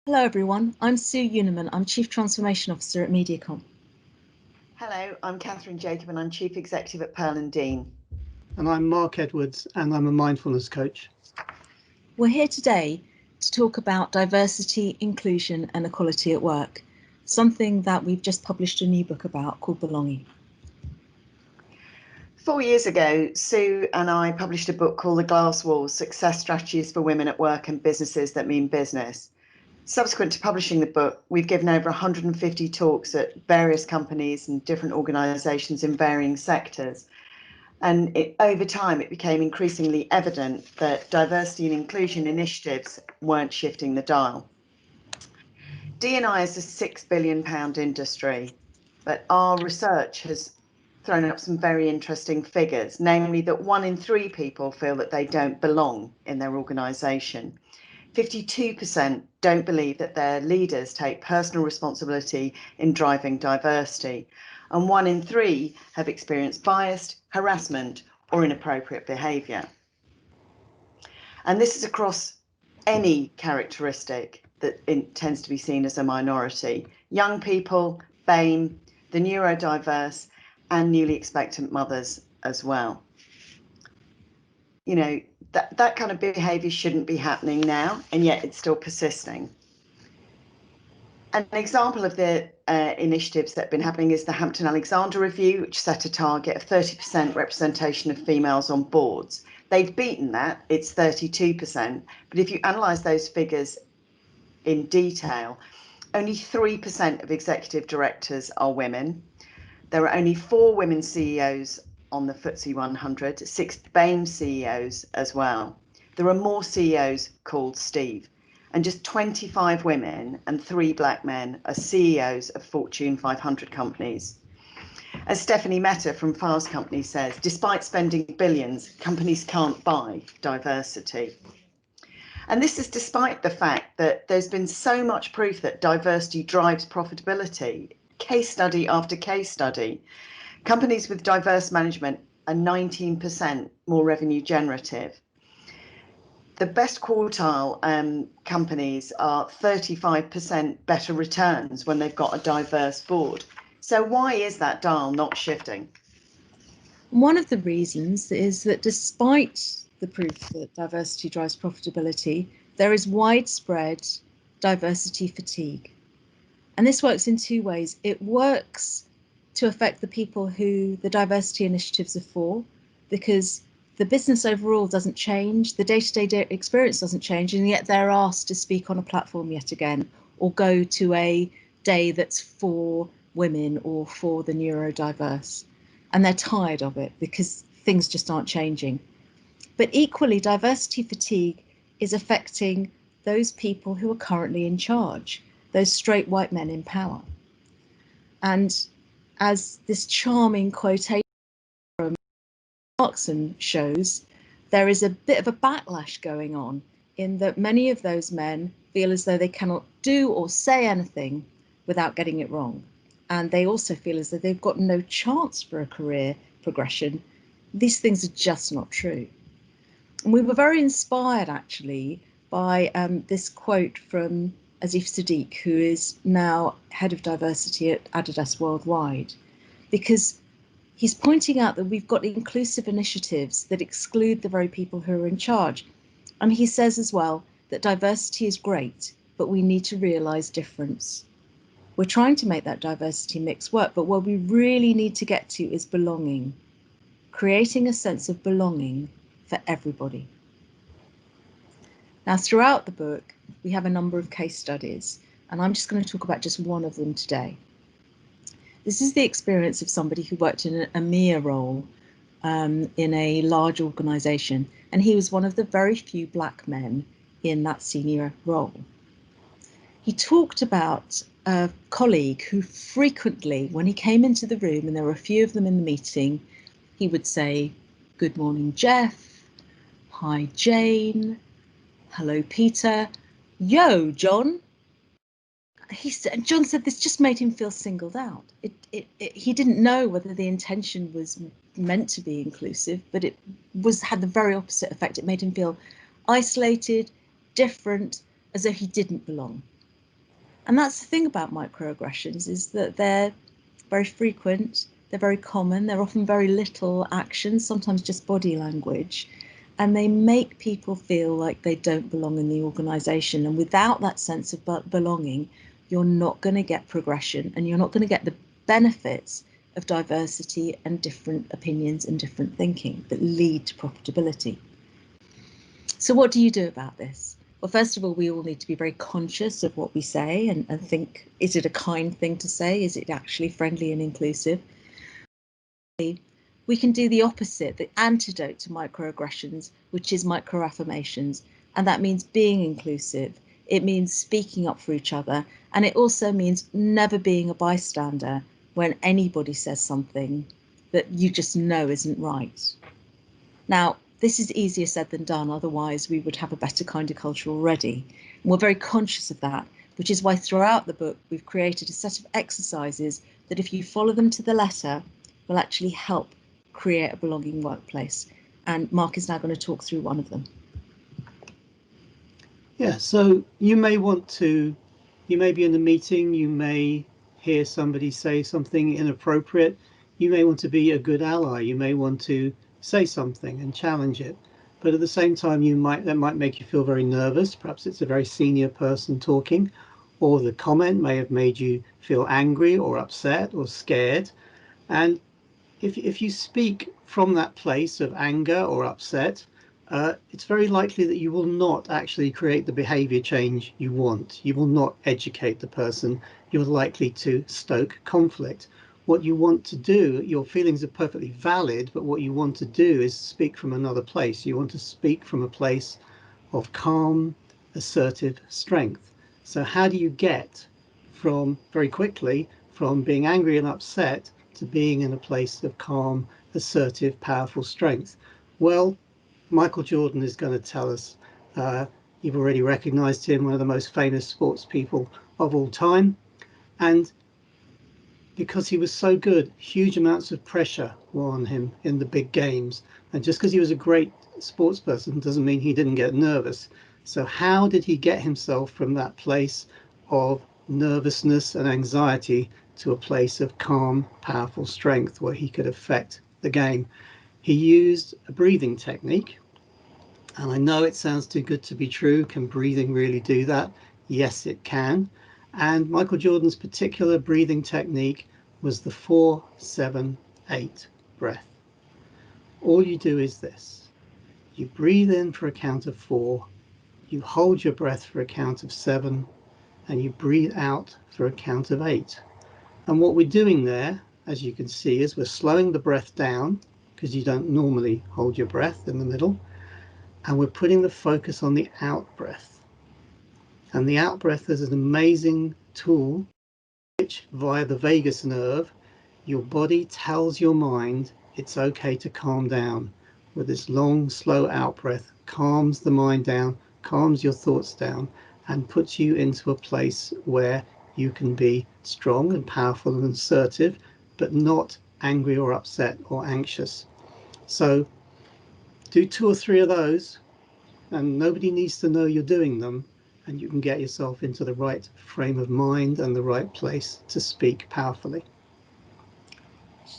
Hello everyone, I'm Sue Unerman. I'm Chief Transformation Officer at MediaCom. Hello, I'm Kathryn Jacob and I'm Chief Executive at Pearl & Dean. And I'm Mark Edwards and I'm a mindfulness coach. We're here today to talk about diversity, inclusion and equality at work, something that we've just published a new book about called Belonging. 4 years ago, Sue and I published a book called The Glass Walls: Success Strategies for Women at Work and Businesses That Mean Business. Subsequent to publishing the book, we've given over 150 talks at various companies and different organisations in varying sectors. And over time, it became increasingly evident that diversity and inclusion initiatives weren't shifting the dial. D&I is a £6 billion industry, but our research has thrown up some very interesting figures, namely that 1 in 3 people feel that they don't belong in their organisation. 52% don't believe that their leaders take personal responsibility in driving diversity, and 1 in 3 have experienced bias, harassment, or inappropriate behaviour. And this is across any characteristic that tends to be seen as a minority: young people, BAME, the neurodiverse, and newly expectant mothers as well. You know, that kind of behaviour shouldn't be happening now, and yet it's still persisting. An example of the initiatives that have been happening is the Hampton-Alexander Review, which set a target of 30% representation of females on boards. They've beaten that, it's 32%, but if you analyse those figures in detail, only 3% of executive directors are women. There are only 4 women CEOs on the FTSE 100, 6 BAME CEOs as well. There are more CEOs called Steve, and just 25 women and 3 black men are CEOs of Fortune 500 companies. As Stephanie Mehta from Fast Company says, despite spending billions, companies can't buy diversity. And this is despite the fact that there's been so much proof that diversity drives profitability. Case study after case study. Companies with diverse management are 19% more revenue generative. The best quartile companies are 35% better returns when they've got a diverse board. So why is that dial not shifting? One of the reasons is that despite the proof that diversity drives profitability, there is widespread diversity fatigue. And this works in 2 ways. It works to affect the people who the diversity initiatives are for, because the business overall doesn't change, the day-to-day experience doesn't change, and yet they're asked to speak on a platform yet again, or go to a day that's for women or for the neurodiverse. And they're tired of it because things just aren't changing. But equally, diversity fatigue is affecting those people who are currently in charge, those straight white men in power. And as this charming quotation from Clarkson shows, there is a bit of a backlash going on in that many of those men feel as though they cannot do or say anything without getting it wrong. And they also feel as though they've got no chance for a career progression. These things are just not true. And we were very inspired actually by this quote from Asif Sadiq, who is now head of diversity at Adidas Worldwide, because he's pointing out that we've got inclusive initiatives that exclude the very people who are in charge. And he says as well that diversity is great, but we need to realise difference. We're trying to make that diversity mix work, but what we really need to get to is belonging, creating a sense of belonging for everybody. Now, throughout the book, we have a number of case studies, and I'm just going to talk about just one of them today. This is the experience of somebody who worked in an EMEA role in a large organisation, and he was one of the very few black men in that senior role. He talked about a colleague who frequently, when he came into the room, and there were a few of them in the meeting, he would say, "Good morning, Jeff. Hi, Jane. Hello, Peter. Yo, John." John said this just made him feel singled out. He didn't know whether the intention was meant to be inclusive, but it had the very opposite effect. It made him feel isolated, different, as though he didn't belong. And that's the thing about microaggressions, is that they're very frequent, they're very common, they're often very little action, sometimes just body language, and they make people feel like they don't belong in the organisation. And without that sense of belonging, you're not going to get progression, and you're not going to get the benefits of diversity and different opinions and different thinking that lead to profitability. So what do you do about this? Well, first of all, we all need to be very conscious of what we say and think, is it a kind thing to say? Is it actually friendly and inclusive? We can do the opposite, the antidote to microaggressions, which is microaffirmations. And that means being inclusive. It means speaking up for each other. And it also means never being a bystander when anybody says something that you just know isn't right. Now, this is easier said than done, otherwise we would have a better kind of culture already. And we're very conscious of that, which is why throughout the book we've created a set of exercises that, if you follow them to the letter, will actually help create a belonging workplace. And Mark is now going to talk through one of them. Yeah, so you may be in a meeting, you may hear somebody say something inappropriate, you may want to be a good ally, you may want to say something and challenge it, but at the same time that might make you feel very nervous. Perhaps it's a very senior person talking, or the comment may have made you feel angry or upset or scared. And if you speak from that place of anger or upset, it's very likely that you will not actually create the behavior change you want. You will not educate the person. You're likely to stoke conflict. What you want to do, your feelings are perfectly valid, but what you want to do is speak from another place. You want to speak from a place of calm, assertive strength. So how do you get very quickly from being angry and upset to being in a place of calm, assertive, powerful strength? Well, Michael Jordan is going to tell us. You've already recognized him, one of the most famous sports people of all time. And because he was so good, huge amounts of pressure were on him in the big games. And just because he was a great sports person doesn't mean he didn't get nervous. So how did he get himself from that place of nervousness and anxiety to a place of calm, powerful strength where he could affect the game? He used a breathing technique. And I know it sounds too good to be true. Can breathing really do that? Yes, it can. And Michael Jordan's particular breathing technique was the 4-7-8 breath. All you do is this. You breathe in for a count of 4, you hold your breath for a count of 7, and you breathe out for a count of 8. And what we're doing there, as you can see, is we're slowing the breath down, because you don't normally hold your breath in the middle, and we're putting the focus on the out breath. And the out breath is an amazing tool which, via the vagus nerve, your body tells your mind it's okay to calm down. With this long, slow out breath, calms the mind down, calms your thoughts down, and puts you into a place where you can be strong and powerful and assertive, but not angry or upset or anxious. So do 2 or 3 of those, and nobody needs to know you're doing them, and you can get yourself into the right frame of mind and the right place to speak powerfully.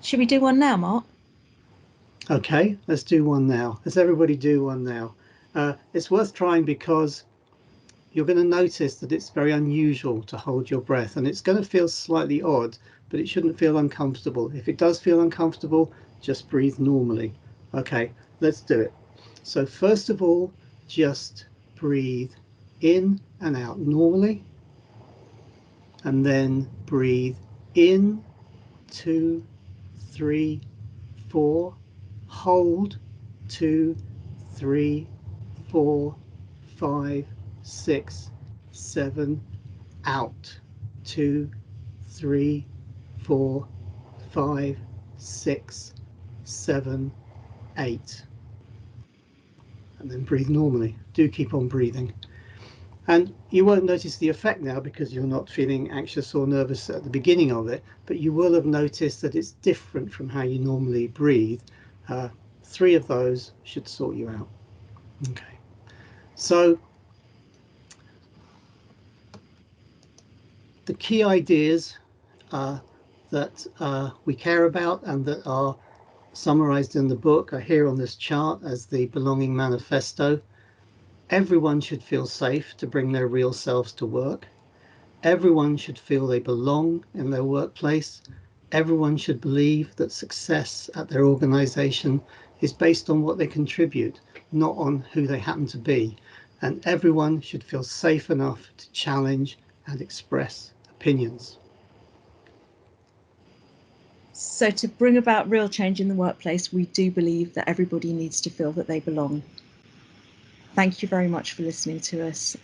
Should we do one now, Mark? Okay, let's do one now. Let's everybody do one now. It's worth trying because you're going to notice that it's very unusual to hold your breath, and it's going to feel slightly odd, but it shouldn't feel uncomfortable. If it does feel uncomfortable, just breathe normally. Okay, let's do it. So first of all, just breathe in and out normally, and then breathe in, 2, 3, 4, hold, 2, 3, 4, 5, 6, 7, out, 2, 3, 4, 5, 6, 7, 8. And then breathe normally. Do keep on breathing. And you won't notice the effect now because you're not feeling anxious or nervous at the beginning of it, but you will have noticed that it's different from how you normally breathe. 3 of those should sort you out. Okay. So the key ideas that we care about and that are summarized in the book are here on this chart as the Belonging Manifesto. Everyone should feel safe to bring their real selves to work. Everyone should feel they belong in their workplace. Everyone should believe that success at their organization is based on what they contribute, not on who they happen to be. And everyone should feel safe enough to challenge and express opinions. So to bring about real change in the workplace, we do believe that everybody needs to feel that they belong. Thank you very much for listening to us.